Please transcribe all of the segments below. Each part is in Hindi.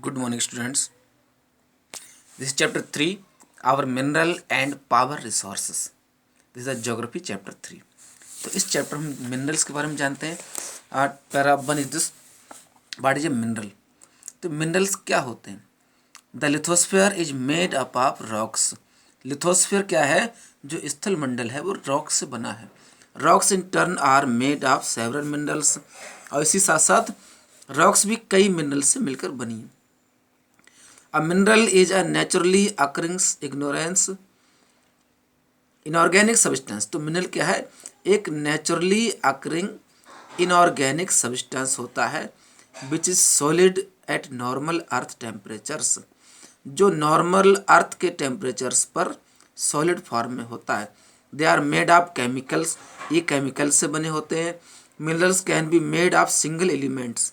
Good morning, students. This is chapter 3, our mineral and power resources. This is a geography chapter 3. तो इस चैप्टर में मिनरल्स के बारे में जानते हैं. Para 1 is this, what is a mineral. तो मिनरल्स क्या होते हैं. The lithosphere is made up of rocks. Lithosphere क्या है, जो स्थल मंडल है वो रॉक से बना है. Rocks in turn are made of several minerals. और इसी साथ साथ रॉक्स भी कई मिनरल्स से मिलकर बनी है. A mineral is a naturally occurring ignorance inorganic substance. तो मिनरल क्या है, एक नेचुरली अकरिंग इनऑर्गेनिक सब्सटेंस होता है which is solid at normal earth temperatures, जो नॉर्मल अर्थ के टेम्परेचर्स पर सॉलिड फॉर्म में होता है. They are made of chemicals. ये केमिकल्स से बने होते हैं. Minerals can be made of single elements.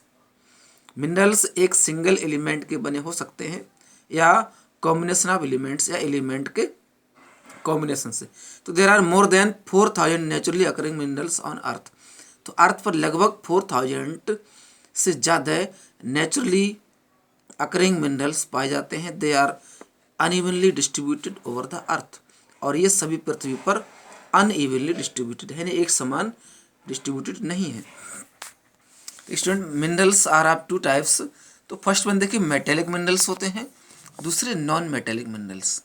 Minerals एक सिंगल एलिमेंट के बने हो सकते हैं या कॉम्बिनेशन ऑफ एलिमेंट्स या एलिमेंट के कॉम्बिनेशन से. तो there are more than 4000 naturally occurring minerals on earth. तो अर्थ पर लगभग 4000 से ज़्यादा नेचुरली अकरिंग मिनरल्स पाए जाते हैं. They are unevenly distributed over the earth. और ये सभी पृथ्वी पर अनइवनली डिस्ट्रीब्यूटेड है, यानी एक समान डिस्ट्रीब्यूटेड नहीं है. Student, minerals are of two types. तो फर्स्ट वन देखिए, मेटेलिक मिनरल्स होते हैं, दूसरे नॉन मेटेलिक मिनरल्स.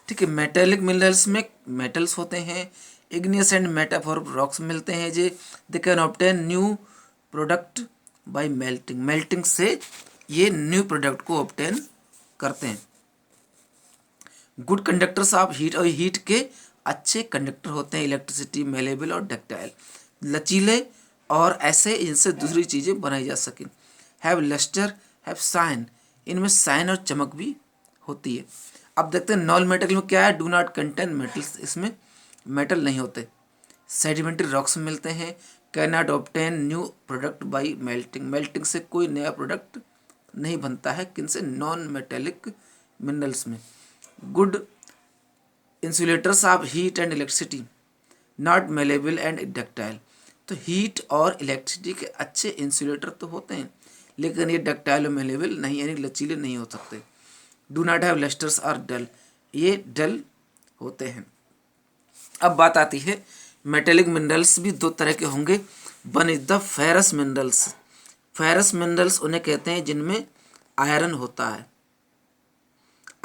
ठीक है, मेटेलिक मिनरल्स में मेटल्स होते हैं. इग्नियस एंड मेटाफोरिक रॉक्स मिलते हैं. जे they can obtain new product by melting. Melting से ये न्यू प्रोडक्ट को ऑब्टेन करते हैं. Good conductors of heat. और हीट के अच्छे कंडक्टर होते हैं. इलेक्ट्रिसिटी, मेलेबल और डक्टाइल, लचीले और ऐसे इनसे दूसरी चीज़ें बनाई जा सकें. Have lustre, have shine. इनमें साइन और चमक भी होती है. अब देखते हैं नॉन मेटल में क्या है. Do not contain metals. इसमें मेटल नहीं होते. सेडिमेंट्री रॉक्स मिलते हैं. Can not obtain new product by melting. Melting से कोई नया प्रोडक्ट नहीं बनता है. किनसे, नॉन मेटेलिक मिनरल्स में. Good insulators of heat and electricity, not malleable and ductile. तो हीट और इलेक्ट्रिसिटी के अच्छे इंसुलेटर तो होते हैं, लेकिन ये डक्टाइल और मेलेबल नहीं, यानी लचीले नहीं हो सकते. डू नॉट हैव लस्टर्स और डल. ये डल होते हैं. अब बात आती है मेटेलिक मिनरल्स भी दो तरह के होंगे. One is the ferrous minerals. Ferrous minerals उन्हें कहते हैं जिनमें आयरन होता है.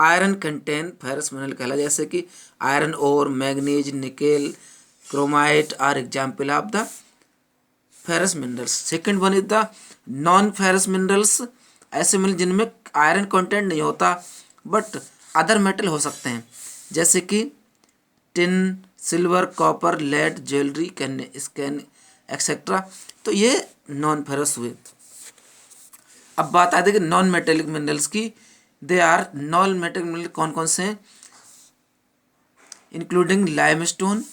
आयरन कंटेन फेरस मिनरल कहला. जैसे कि iron ore, manganese, nickel, chromite are example of the ferrous minerals. Second one is the non ferrous minerals. ऐसे मिनरल जिनमें आयरन कंटेंट नहीं होता बट अदर मेटल हो सकते हैं, जैसे कि tin, silver, copper, lead, jewellery, can scan etcetera. तो ये नॉन फेरस हुए. अब बात आती है कि नॉन मेटेलिक मिनरल्स की. They are non metallic mineral कौन कौन से हैं, including limestone,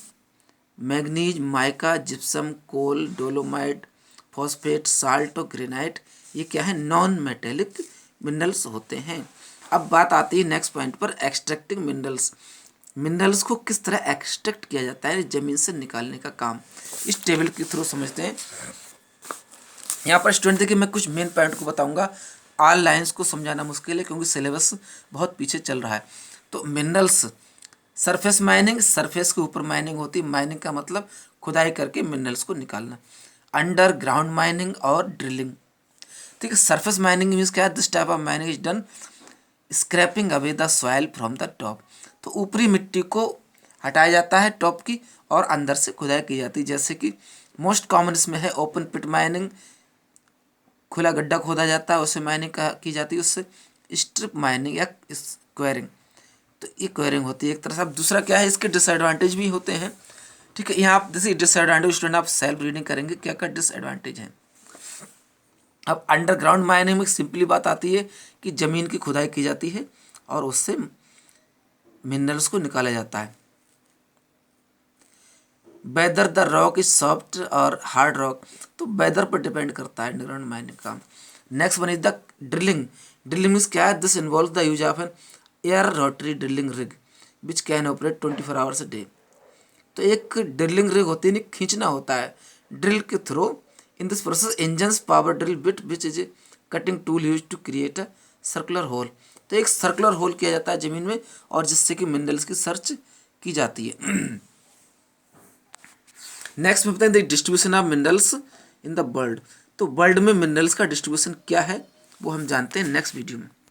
manganese, mica, gypsum, coal, dolomite, phosphate, salt और ग्रेनाइट. ये क्या है, नॉन मेटेलिक मिनरल्स होते हैं. अब बात आती है नेक्स्ट पॉइंट पर, एक्सट्रैक्टिंग मिनरल्स. मिनरल्स को किस तरह एक्सट्रैक्ट किया जाता है, जमीन से निकालने का काम इस टेबल के थ्रू समझते हैं. यहाँ पर स्टूडेंट देखिए, मैं कुछ मेन पॉइंट को बताऊंगा. ऑल लाइन्स को समझाना मुश्किल है क्योंकि सिलेबस बहुत पीछे चल रहा है. तो मिनरल्स, सरफेस माइनिंग, सरफेस के ऊपर माइनिंग होती है. माइनिंग का मतलब खुदाई करके मिनरल्स को निकालना. अंडरग्राउंड माइनिंग और ड्रिलिंग. ठीक है, सरफेस माइनिंग मीन्स क्या है, this type of mining is done scraping away the soil from the top. तो ऊपरी मिट्टी को हटाया जाता है टॉप की और अंदर से खुदाई की जाती है. जैसे कि मोस्ट कॉमन इसमें है ओपन पिट माइनिंग. खुला गड्ढा खोदा जाता है, उससे माइनिंग की जाती है. उससे स्ट्रिप माइनिंग या स्क्वेरिंग. तो ये क्वेरिंग होती है एक तरह से. अब दूसरा क्या है, इसके डिसएडवांटेज भी होते हैं. ठीक है, यहाँ आप जैसे डिसएडवांटेज स्टूडेंट आप सेल्फ रीडिंग करेंगे क्या क्या डिसएडवांटेज हैं. अब अंडरग्राउंड माइनिंग में सिंपली बात आती है कि ज़मीन की खुदाई की जाती है और उससे मिनरल्स को निकाला जाता है. Whether the rock is soft और हार्ड रॉक. तो वेदर पर डिपेंड करता है अंडरग्राउंड माइनिंग का. Next one is the drilling. Drilling means क्या है, this involve the use of an air rotary drilling rig which can operate 24 hours a day. तो एक ड्रिलिंग रिग होती है, खींचना होता है ड्रिल के through. In this process engines power drill bit which is cutting tool use to create a circular hole. तो एक सर्कुलर होल किया जाता है ज़मीन में और जिससे कि मिनरल्स की सर्च की जाती है। नेक्स्ट में बताएं the distribution of minerals in the world. तो वर्ल्ड में मिनरल्स का डिस्ट्रीब्यूशन क्या है वो हम जानते हैं नेक्स्ट वीडियो में।